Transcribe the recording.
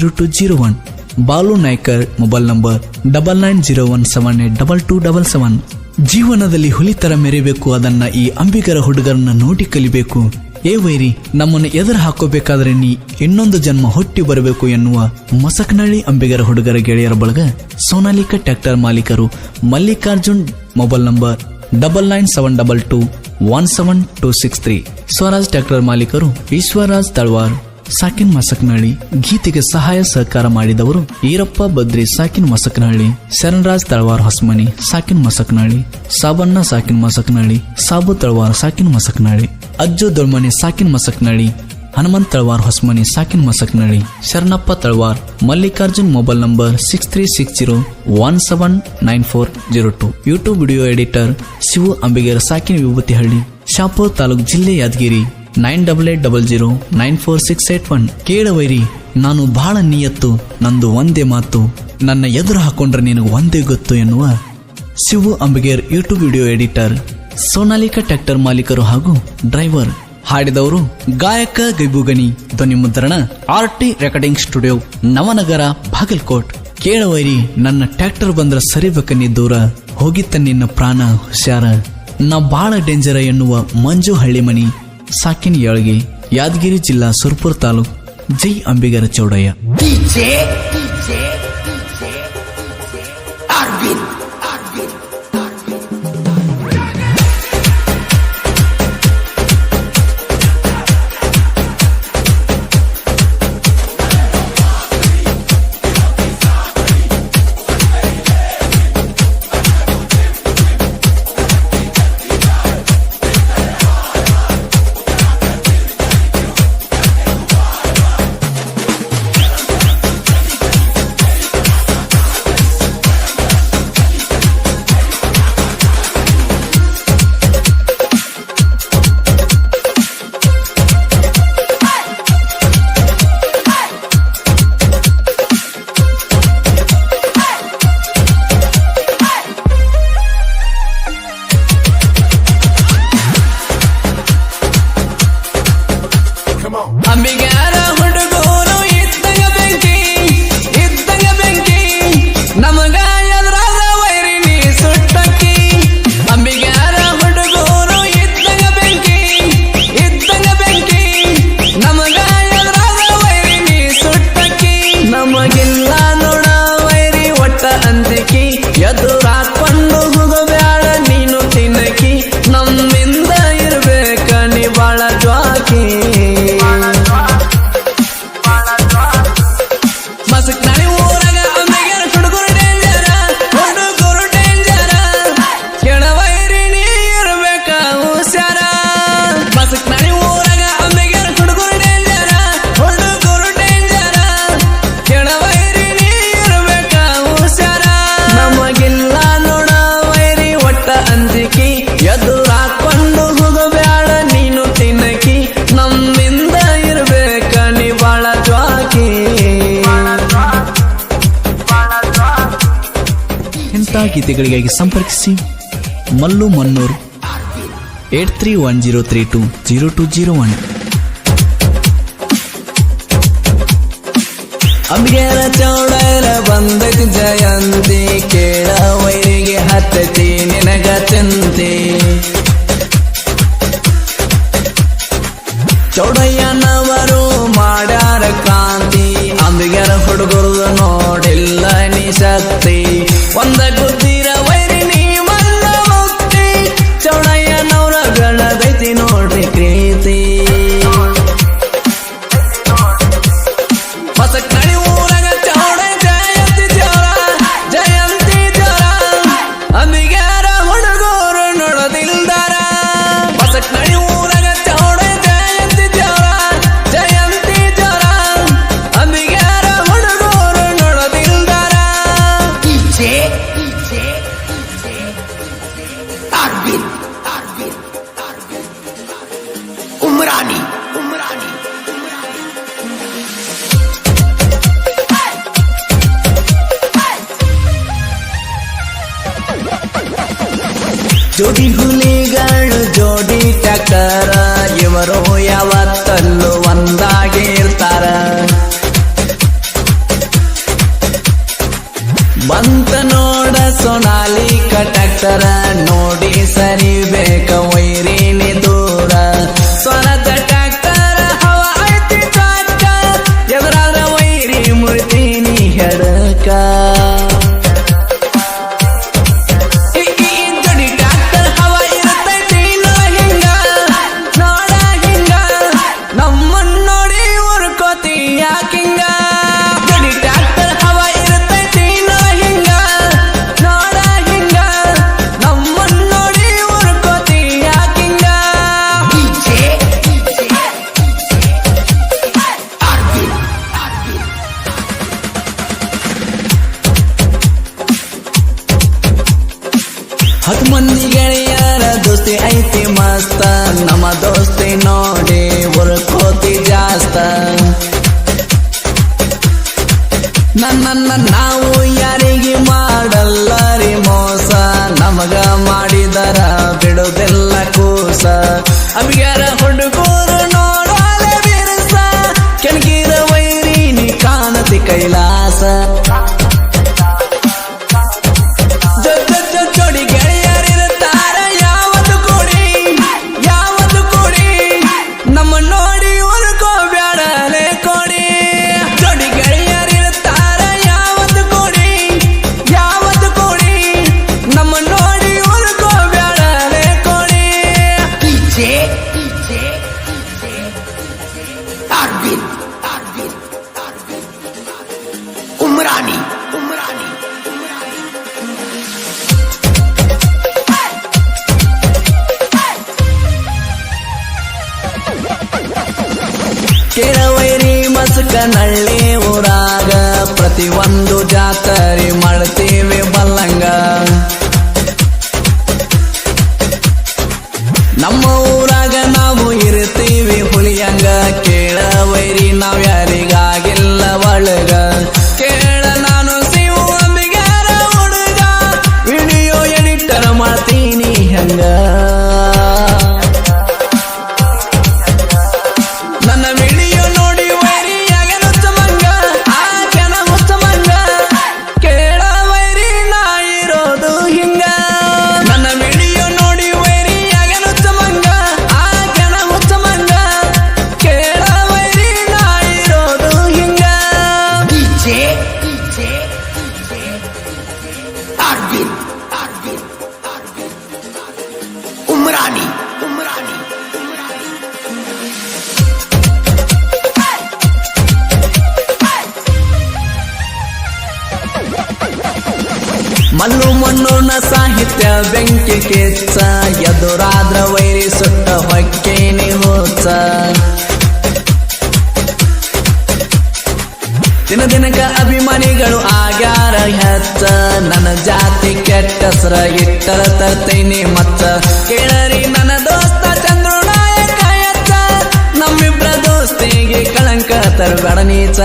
0201. Balu Naikar mobile number 9901782277. ಜೀವನದಲ್ಲಿ ಹುಲಿತರ ಮೆರೆಬೇಕು, ಅದನ್ನ ಈ ಅಂಬಿಗರ ಹುಡುಗರನ್ನ ನೋಡಿ ಕಲಿಬೇಕು. ಏ ವೈರಿ, ನಮ್ಮನ್ನು ಎದುರು ಹಾಕೋಬೇಕಾದ್ರೆ ನೀ ಇನ್ನೊಂದು ಜನ್ಮ ಹುಟ್ಟಿ ಬರಬೇಕು ಎನ್ನುವ ಮಸಕನಹಳ್ಳಿ ಅಂಬಿಗರ ಹುಡುಗರ ಗೆಳೆಯರ ಬಳಗ ಸೋನಾಲಿಕಾ ಟ್ರ್ಯಾಕ್ಟರ್ ಮಾಲೀಕರು Mallikarjun mobile number 9972217263. Swaraj tractor ಮಾಲೀಕರು ಈಶ್ವರರಾಜ್ ತಳವಾರ್ ಸಾಕಿನ್ ಮಸಕನಹಳ್ಳಿ. ಗೀತೆಗೆ ಸಹಾಯ ಸಹಕಾರ ಮಾಡಿದವರು ಈರಪ್ಪ ಬದ್ರಿ ಸಾಕಿನ್ ಮಸಕನಹಳ್ಳಿ, ಶರಣರಾಜ್ ತಳವಾರ್ ಹೊಸಮನಿ ಸಾಕಿನ್ ಮಸಕನಹಳ್ಳಿ, ಸಾಬಣ್ಣ ಸಾಕಿನ್ ಮಸಕನಹಳ್ಳಿ, ಸಾಬು ತಳವಾರ್ ಸಾಕಿನ್ ಮಸಕನಹಳ್ಳಿ, ಅಜ್ಜು ದೊಳ್ಮನಿ ಸಾಕಿನ್ ಮಸಕನಹಳ್ಳಿ, ಹನುಮಂತ್ ತಳವಾರ್ ಹೊಸಮನಿ ಸಾಕಿನ್ Masakanahalli, Sharanappa Talawar. Mallikarjun mobile number 6360179402. YouTube video editor Shivu Ambigara ಸಾಕಿನ ವಿಭೂತಿಹಳ್ಳಿ, ಶಾಪುರ್ ತಾಲೂಕ್ ಜಿಲ್ಲೆ ಯಾದಗಿರಿ 9880946881. ಕೇಳವೈರಿ, ನಾನು ಬಹಳ ನಿಯತ್ತು, ನಂದು ಒಂದೇ ಮಾತು, ನನ್ನ ಎದುರು ಹಾಕೊಂಡ್ರೆ ನಿನಗೆ ಒಂದೇ ಗೊತ್ತು ಎನ್ನುವ Shivu Ambiger YouTube video editor, Sonalika tractor ಮಾಲೀಕರು ಹಾಗೂ ಡ್ರೈವರ್. ಹಾಡಿದವರು ಗಾಯಕ ಗೈಬುಗನಿ. ಧ್ವನಿ ಮುದ್ರಣ RT recording studio, Navanagar, Bagalkot. ಕೇಳವೈರಿ, ನನ್ನ ಟ್ರ್ಯಾಕ್ಟರ್ ಬಂದ್ರ ಸರಿಬೇಕನ್ನಿ ದೂರ, ಹೋಗಿತ್ತ ನಿನ್ನ ಪ್ರಾಣ ಹುಷಾರ, ನಾ ಬಾಳ ಡೇಂಜರ ಎನ್ನುವ ಮಂಜು ಹಳ್ಳಿಮನಿ ಸಾಕಿನ್ ಯಾಳ್ಗಿ, ಯಾದಗಿರಿ ಜಿಲ್ಲಾ ಸುರ್ಪುರ್ ತಾಲೂಕ್. ಜೈ ಅಂಬಿಗರ ಚೌಡಯ್ಯ. ಅಂಬಿಗರ ಹುಡುಗರು ಇದ್ದಂಗ ಬೆಂಕಿ, ಇದ್ದಂಗ ಬೆಂಕಿ, ನಮಗ ಎದುರಾದ ವೈರಿ ನೀ ಸುಟ್ಟಕ್ಕಿ. ಅಂಬಿಗರ ಹುಡುಗರು ಇದ್ದಂಗ ಬೆಂಕಿ, ಇದ್ದಂಗ ಬೆಂಕಿ, ನಮಗ ಎದುರಾದ ವೈರಿ ನೀ ಸುಟ್ಟಕ್ಕಿ. ನಮಗಿಲ್ಲ ನೋಡ ವೈರಿ ಒಟ್ಟ ಅಂತಿಕಿ, ಎದುರಾಕೊಂಡು ಹೋಗಬ್ಯಾಡ ನೀನು ತಿನ್ನಕಿ, ನಮ್ಮಿಂದ ಇರ್ಬೇಕ ನೀ ಬಾಳ ಜ್ವಾಕಿ. ಮಸಕನಹಳ್ಳಿ ಊರಾಗ ಅಂಬಿಗರ ಹುಡುಗರು ಡೇಂಜರ, ಹುಡುಗರು ಡೇಂಜರ, ಕೆಳವೈರಿ ನೀ ಇರ್ಬೇಕ ಹುಷಾರ. ಮಸಕನಹಳ್ಳಿ ಊರಾಗ ಅಂಬಿಗರ ಹುಡುಗರು ಡೇಂಜರ, ಹುಡುಗರು ಡೇಂಜರ, ಕೆಳವೈರಿ ನೀ ಇರ್ಬೇಕ ಹುಷಾರ. ನಮಗಿಲ್ಲ ನೋಡ ವೈರಿ ಒಟ್ಟ ಅಂಜಿಕಿ, ಎದುರಾಕೊಂಡು ಹೋಗಬ್ಯಾಡ ನೀನು ತಿನ್ನಕಿ, ನಮ್ಮಿಂದ ಇರ್ಬೇಕ ನೀ ಬಾಳ ಜ್ವಾಕಿ. ಇಂಥ ಗೀತೆಗಳಿಗಾಗಿ ಸಂಪರ್ಕಿಸಿ ಮಲ್ಲು ಮನ್ನೂರ್ 8310320201. ಅಂಬಿಗರ ಚೌಡರ ಬಂದೈತಿ ಜಯಂತಿ, ಕೇಳ ವೈರಿಗೆ ಹತ್ತತಿ ನಿನಗ ಚಿಂತೆ. ಚೌಡಯ್ಯನವರು ಮಾಡ್ಯಾರ ಕ್ರಾಂತಿ, ಅಂಬಿಗರ ಹುಡುಗರು ನೋಡಿಲ್ಲ ನೀ ಶಕ್ತಿ. ಒಂದ ಗುದ್ದಿರ ವೈರಿ ನೀ ಮಲ್ಲ ಮುಕ್ತಿ, ಚೌಡಯ್ಯನವರ ಗಣದೈತಿ ನೋಡ್ರಿ ಪ್ರೀತಿ. ಮಸಕನಹಳ್ಳಿ ಊರಾಗ ಚೌಡಯ್ಯ ಜಯಂತಿ ಜೋರ, ಜಯಂತಿ ಜೋರ, ಅಂಬಿಗರ ಹುಡುಗರು ನೋಡೋದಿಲ್ದಾರ. ಮಸಕನಹಳ್ಳಿ ಊರಾಗ ಚೌಡಯ್ಯ ಜಯಂತಿ ಜೋರ, ಜಯಂತಿ ಜೋರ, ಅಂಬಿಗರ ಹುಡುಗರು ನೋಡೋದಿಲ್ದಾರ. ಉಮ್ರಾನಿ ಜೋಡಿ ಹುಲಿಗಳು ಜೋಡಿ ಟ್ರ್ಯಾಕ್ಟರ, ಇವರು ಯಾವತ್ತಲ್ಲೂ ಒಂದಾಗಿ ಇರ್ತಾರ. ಬಂತ ನೋಡ ಸೋನಾಲಿಕ ಟ್ರ್ಯಾಕ್ಟರ ನೋಡಿ ಸರಿ ಬೇಕ ವೈರಿನಿ ದೂರ ಸ್ವರದ ಟ್ರ್ಯಾಕ್ಟರ ಹವ ಐತಿ ಚಾಕ ಎದುರಾದ ವೈರಿ ಮುಳ್ತೀನಿ ಹೆಡಕ ಜೋಡಿ ಟ್ರ್ಯಾಕ್ಟರ್ ಹವ ಇರ್ತೈತಿ ಹಿಂಗ ನೋಡ ಹಿಂಗ ನಮ್ಮನ್ನ ನೋಡಿ ಉರ್ಕೋತಿ ಯಾಕಿಂಗ ಜೋಡಿ ಟ್ರ್ಯಾಕ್ಟರ್ ಹವ ಇರ್ತೈತಿ ಹಿಂಗ ನೋಡ ಹಿಂಗ ನಮ್ಮನ್ನ ನೋಡಿ ಉರ್ಕೋತಿ ಯಾಕಿಂಗ ಹತ್ತು ಮಂದಿ ಗೆಳೆಯರ ದೋಸ್ತಿ ಐತಿ ಮಸ್ತ ನಮ್ಮ ದೋಸ್ತಿ ನೋಡಿ ಉರ್ಕೋತಿ ಜಾಸ್ತ ನನ್ನ ನಾವು ಯಾರಿಗೆ ಮಾಡಲ್ಲ ರೀ ಮೋಸ ನಮಗ ಮಾಡಿದರ ಬಿಡುದಿಲ್ಲ ಕೂಸ ಅವಿಗಾರ ಹುಡುಗರು ನೋಡಲೆ ಬಿರುಸ ಕೆಣಕಿರ ವೈರಿ ನೀ ಕಾಣತಿ ಕೈಲಾಸ ಜೋಡಿ ಗೆಳೆಯರಿರುತ್ತಾರ ಯಾವತ್ತು ಕೂಡಿ ನಮ್ಮ ನೋಡಿ ಉರ್ಕೋ ಬ್ಯಾಡಲೆ ಕೊಡಿ ಜೋಡಿ ಗೆಳೆಯರಿರುತ್ತಾರ ಯಾವತ್ತು ಕೂಡಿ ನಮ್ಮ ನೋಡಿ ಉರ್ಕೋ ಬ್ಯಾಡಲೆ ಕೊಡಿ उमरानी ಕೆಳವೈರಿ ಮಸ್ಕನಳ್ಳಿ ಊರಾಗ ಪ್ರತಿಯೊಂದು ಜಾತರಿ ಮಾಡ್ತೀವಿ ಬಲ್ಲಂಗ ನಮ್ಮ ಊರಾಗ ನಾವು ಇರ್ತೀವಿ ಹುಲಿಯಂಗ ಕೇಳವೈರಿ ನಾವ್ ಯಾರಿಗಾಗಿಲ್ಲ ಒಳಗ ಕೇಳ ನಾನು ಶಿವು ಅಂಬಿಗಾರ ಹುಡುಗ ವಿಡಿಯೋ ಎಡಿಟರ್ ಮಾಡ್ತೀನಿ ಹಂಗ ನನ್ನ ವಿಡಿಯೋ ನೋಡಿ ವೈರಿ ಆಗನ ಮಂಗ ಆಕೆನ ಮುಚ್ಚ ಮಂಗ ಕೇಳ ವೈರಿ ನಾ ಇರೋದು ಹಿಂಗ ನನ್ನ ವಿಡಿಯೋ ನೋಡಿ ವೈರಿ ಆಗನ ಮಂಗ ಆಕೆನ ಮುಚ್ಚ ಮಂಗ ಕೇಳ ವೈರಿ ನಾ ಇರೋದು ಹಿಂಗ उमरानी ಮಲ್ಲು ಮಣ್ಣುನ ಸಾಹಿತ್ಯ ಬೆಂಕಿ ಕೆಚ್ಚ ಎದುರಾದ್ರ ವೈರಿ ಸುಟ್ಟ ಹೊಕ್ಕೇನಿ ಹೋಚ ದಿನಕ ಅಭಿಮಾನಿಗಳು ಆಗ್ಯಾರ ಹೆಚ್ಚ ನನ್ನ ಜಾತಿ ಕೆಟ್ಟಸ್ರ ಇಟ್ಟರ ತರ್ತೈನಿ ಮಚ್ಚ ಕೇಳರಿ ನನ್ನ ದೋಸ್ತ ಚಂದ್ರು ನಾಯಕ ಹೆಚ್ಚ ನಮ್ಮಿಬ್ರ ದೋಸ್ತಿಗೆ ಕಳಂಕ ತರಬೇಡ ನೀಚ